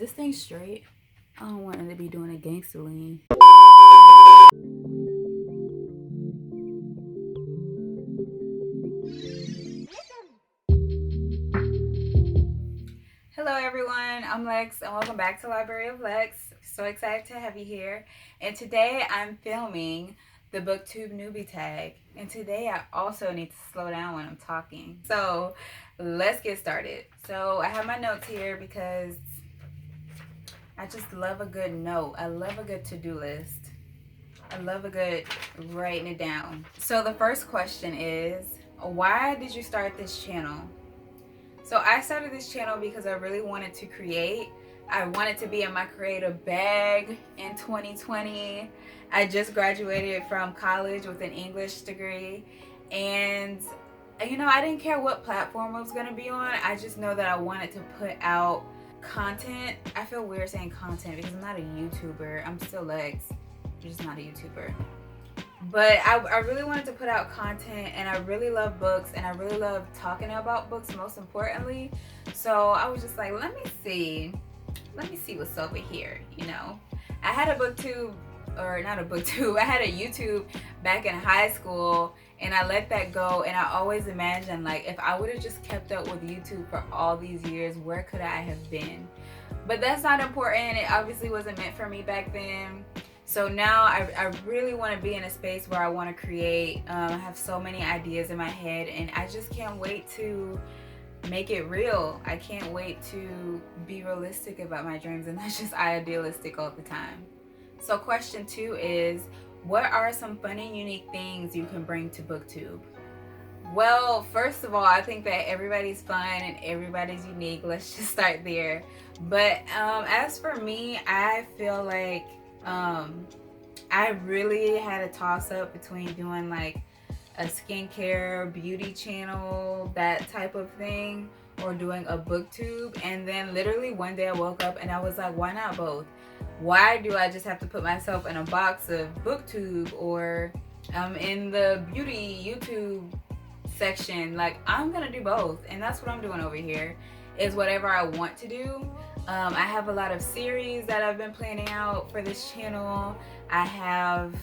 This thing straight. I don't want it to be doing a gangster lean. Hello everyone, I'm Lex and welcome back to Library of Lex. So excited to have you here. And today I'm filming the Booktube Newbie tag. And today I also need to slow down when I'm talking. So let's get started. So I have my notes here because I just love a good note. I love a good to-do list. I love a good writing it down. So the first question is, why did you start this channel? So I started this channel because I really wanted to create. I wanted to be in my creative bag in 2020. I just graduated from college with an English degree, and you know, I didn't care what platform I was gonna be on. I just know that I wanted to put out content. I feel weird saying content because I'm not a YouTuber. I'm still Lex. I'm just not a YouTuber. But I really wanted to put out content, and I really love books, and I really love talking about books most importantly. So I was just like, let me see what's over here, you know. I had a booktube, or not a booktube, I had a YouTube back in high school, and I let that go, and I always imagined, like, if I would have just kept up with YouTube for all these years, where could I have been? But that's not important. It obviously wasn't meant for me back then. So now I really want to be in a space where I want to create. I have so many ideas in my head, and I just can't wait to make it real. I can't wait to be realistic about my dreams and not just idealistic all the time. So question 2 is, what are some fun and unique things you can bring to Booktube? Well, first of all, I think that everybody's fun and everybody's unique. Let's just start there. But as for me, I feel like I really had a toss up between doing like a skincare beauty channel, that type of thing, or doing a booktube. And then literally one day I woke up and I was like, why not both? Why do I just have to put myself in a box of booktube or in the beauty YouTube section? Like, I'm gonna do both, and that's what I'm doing over here, is whatever I want to do. I have a lot of series that I've been planning out for this channel. I have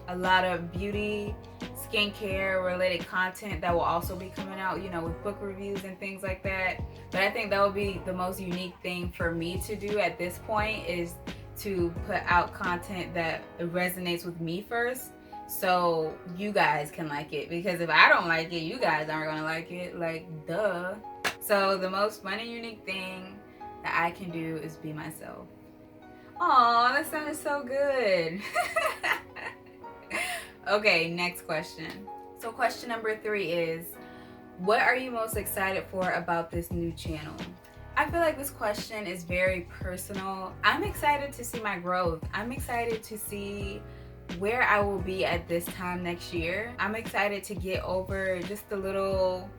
a lot of beauty, skincare related content that will also be coming out, you know, with book reviews and things like that. But I think that would be the most unique thing for me to do at this point, is to put out content that resonates with me first, so you guys can like it. Because if I don't like it, you guys aren't gonna like it, like, duh. So the most fun and unique thing that I can do is be myself. Aw, that sounded so good. Okay, next question. So question number 3 is, what are you most excited for about this new channel? I feel like this question is very personal. I'm excited to see my growth. I'm excited to see where I will be at this time next year. I'm excited to get over just the little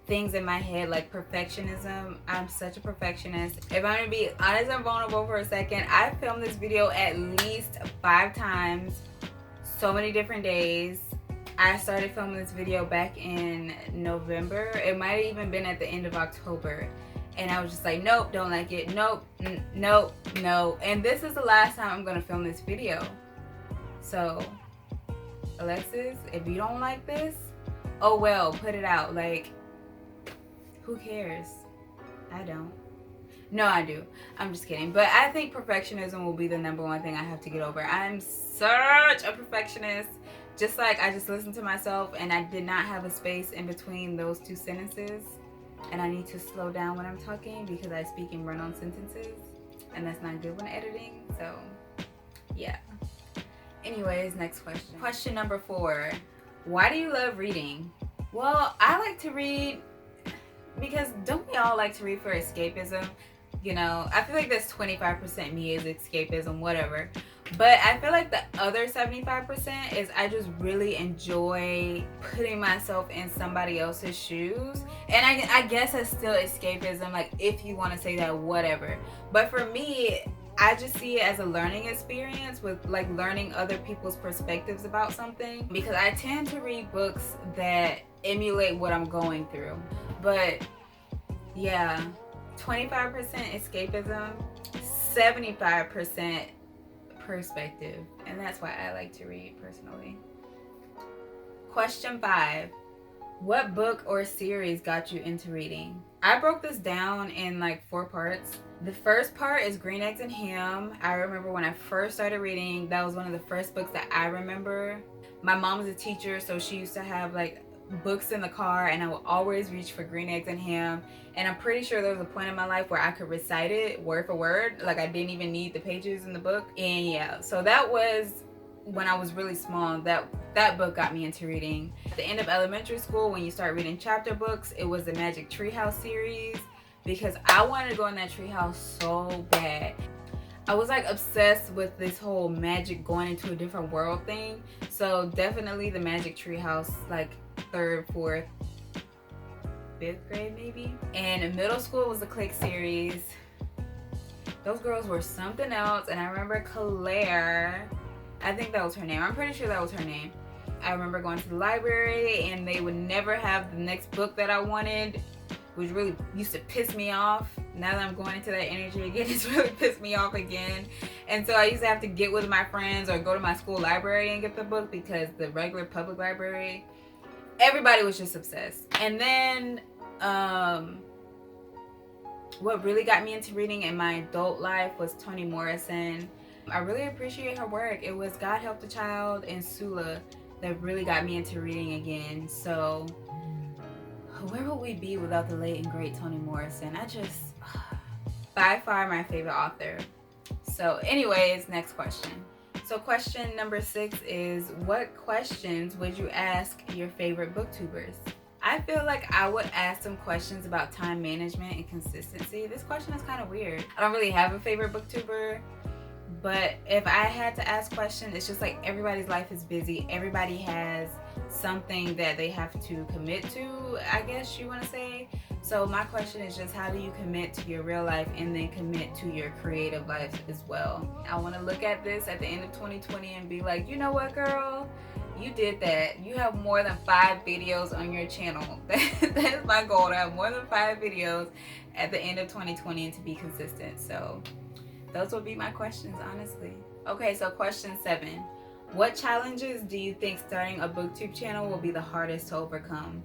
things in my head, like perfectionism. I'm such a perfectionist. If I'm gonna be honest and vulnerable for a second, I filmed this video at least 5 times, so many different days. I started filming this video back in November. It might have even been at the end of October. And I was just like, nope, don't like it. Nope, nope, no. And this is the last time I'm gonna film this video. So, Alexis, if you don't like this, oh well, put it out. Like, who cares? I don't. No, I do. I'm just kidding. But I think perfectionism will be the number one thing I have to get over. I'm such a perfectionist. Just like, I just listened to myself and I did not have a space in between those 2 sentences. And I need to slow down when I'm talking because I speak in run-on sentences. And that's not good when editing. So, yeah. Anyways, next question. Question number 4. Why do you love reading? Well, I like to read because don't we all like to read for escapism? You know, I feel like that's 25% me is escapism, whatever. But I feel like the other 75% is I just really enjoy putting myself in somebody else's shoes. And I guess it's still escapism, like, if you want to say that, whatever. But for me, I just see it as a learning experience, with like learning other people's perspectives about something, because I tend to read books that emulate what I'm going through. But yeah, 25% escapism, 75% perspective. And that's why I like to read personally. Question 5. What book or series got you into reading? I broke this down in like 4 parts. The first part is Green Eggs and Ham. I remember when I first started reading, that was one of the first books that I remember. My mom was a teacher, so she used to have like books in the car, and I would always reach for Green Eggs and Ham. And I'm pretty sure there was a point in my life where I could recite it word for word. Like I didn't even need the pages in the book. And yeah, so that was when I was really small. That book got me into reading. At the end of elementary school, when you start reading chapter books, it was the Magic Treehouse series, because I wanted to go in that treehouse so bad. I was like obsessed with this whole magic going into a different world thing. So definitely the Magic Treehouse, like 3rd, 4th, 5th grade maybe. And in middle school was the Click series. Those girls were something else. And I remember Claire, I think that was her name. I'm pretty sure that was her name. I remember going to the library and they would never have the next book that I wanted, which really used to piss me off. Now that I'm going into that energy again, it's really pissed me off again. And so I used to have to get with my friends or go to my school library and get the book, because the regular public library, everybody was just obsessed. And then what really got me into reading in my adult life was Toni Morrison. I really appreciate her work. It was God Help the Child and Sula that really got me into reading again. So where would we be without the late and great Toni Morrison? By far my favorite author. So anyways, next question. So question number 6 is, what questions would you ask your favorite booktubers? I feel like I would ask some questions about time management and consistency. This question is kind of weird. I don't really have a favorite booktuber, but if I had to ask questions, it's just like everybody's life is busy. Everybody has something that they have to commit to, I guess you want to say. So my question is just, how do you commit to your real life and then commit to your creative life as well? I want to look at this at the end of 2020 and be like, you know what, girl? You did that. You have more than 5 videos on your channel. That is my goal, to have more than 5 videos at the end of 2020 and to be consistent. So those would be my questions, honestly. Okay, so question 7. What challenges do you think starting a booktube channel will be the hardest to overcome?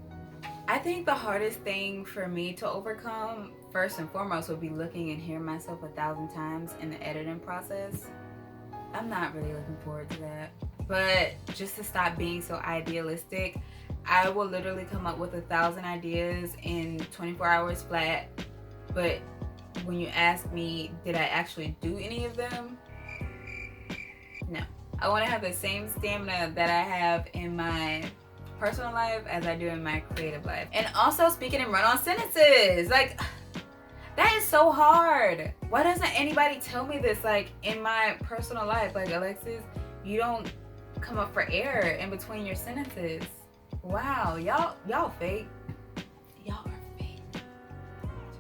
I think the hardest thing for me to overcome, first and foremost, would be looking and hearing myself 1,000 times in the editing process. I'm not really looking forward to that. But just to stop being so idealistic, I will literally come up with 1,000 ideas in 24 hours flat. But when you ask me, did I actually do any of them? No. I want to have the same stamina that I have in my personal life as I do in my creative life. And also speaking in run-on sentences. Like, that is so hard. Why doesn't anybody tell me this, like, in my personal life? Like, Alexis, you don't come up for air in between your sentences. Wow, y'all fake. Y'all are fake.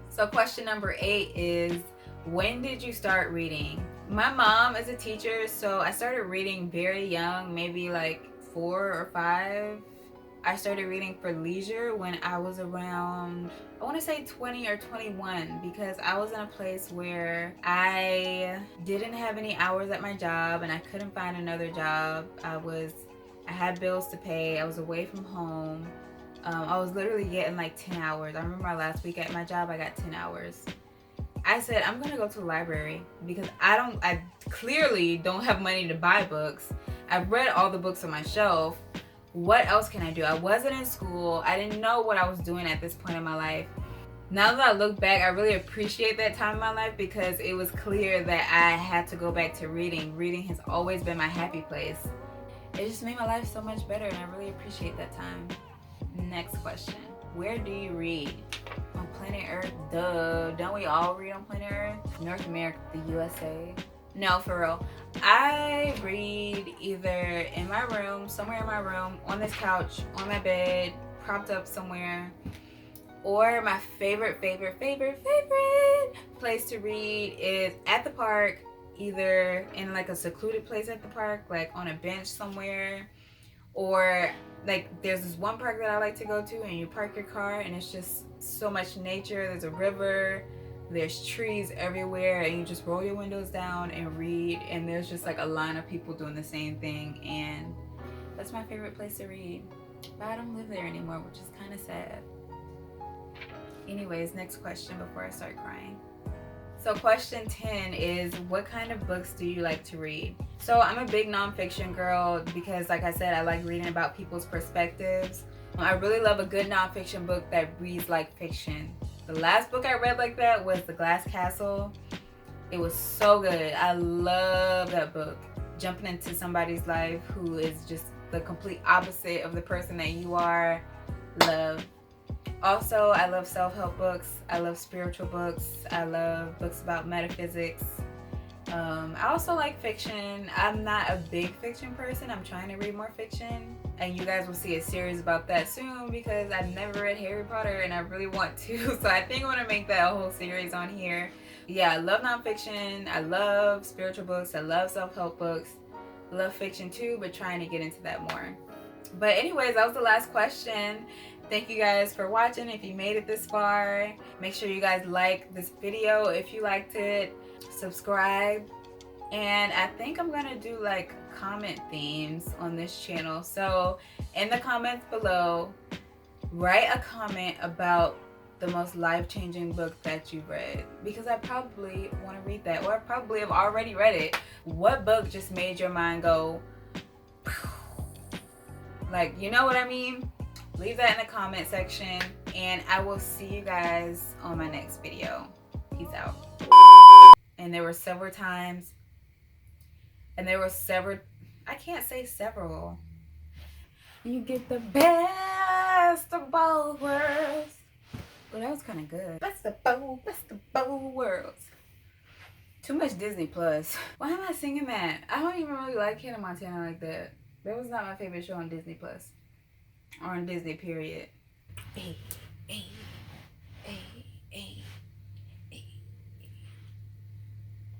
So question number 8 is, when did you start reading? My mom is a teacher, so I started reading very young, maybe like 4 or 5. I started reading for leisure when I was around, I want to say 20 or 21, because I was in a place where I didn't have any hours at my job and I couldn't find another job. I had bills to pay. I was away from home. I was literally getting like 10 hours. I remember my last week at my job, I got 10 hours. I said, I'm gonna go to the library because I clearly don't have money to buy books. I've read all the books on my shelf. What else can I do? I wasn't in school. I didn't know what I was doing at this point in my life. Now that I look back, I really appreciate that time in my life because it was clear that I had to go back to reading. Reading has always been my happy place. It just made my life so much better, and I really appreciate that time. Next question. Where do you read? On planet Earth? Duh. Don't we all read on planet Earth? North America, the USA. No, for real. I read either in my room, somewhere in my room, on this couch, on my bed, propped up somewhere, or my favorite place to read is at the park, either in like a secluded place at the park, like on a bench somewhere, or like there's this one park that I like to go to and you park your car and it's just so much nature. There's a river, There's trees everywhere, and you just roll your windows down and read, and there's just like a line of people doing the same thing, and that's my favorite place to read. But I don't live there anymore, which is kind of sad. Anyways, next question before I start crying. So question 10 is, what kind of books do you like to read? So I'm a big nonfiction girl because, like I said, I like reading about people's perspectives. I really love a good nonfiction book that reads like fiction. The last book I read like that was The Glass Castle. It was so good. I love that book. Jumping into somebody's life who is just the complete opposite of the person that you are. Love. Also, I love self-help books. I love spiritual books. I love books about metaphysics. I also like fiction. I'm not a big fiction person. I'm trying to read more fiction. And you guys will see a series about that soon because I've never read Harry Potter and I really want to. So I think I'm going to make that a whole series on here. Yeah, I love nonfiction. I love spiritual books. I love self-help books. I love fiction too, but trying to get into that more. But anyways, that was the last question. Thank you guys for watching. If you made it this far, make sure you guys like this video if you liked it. Subscribe. And I think I'm gonna do like comment themes on this channel. So in the comments below, write a comment about the most life-changing book that you've read, because I probably want to read that, or I probably have already read it. What book just made your mind go like, you know what I mean? Leave that in the comment section, and I will see you guys on my next video. Peace out. And there were several times, and there were several, I can't say several. You get the best of both worlds. Well, that was kind of good. Best of both worlds. Too much Disney Plus. Why am I singing that? I don't even really like Hannah Montana like that. That was not my favorite show on Disney Plus. Or on Disney, period. Hey, hey.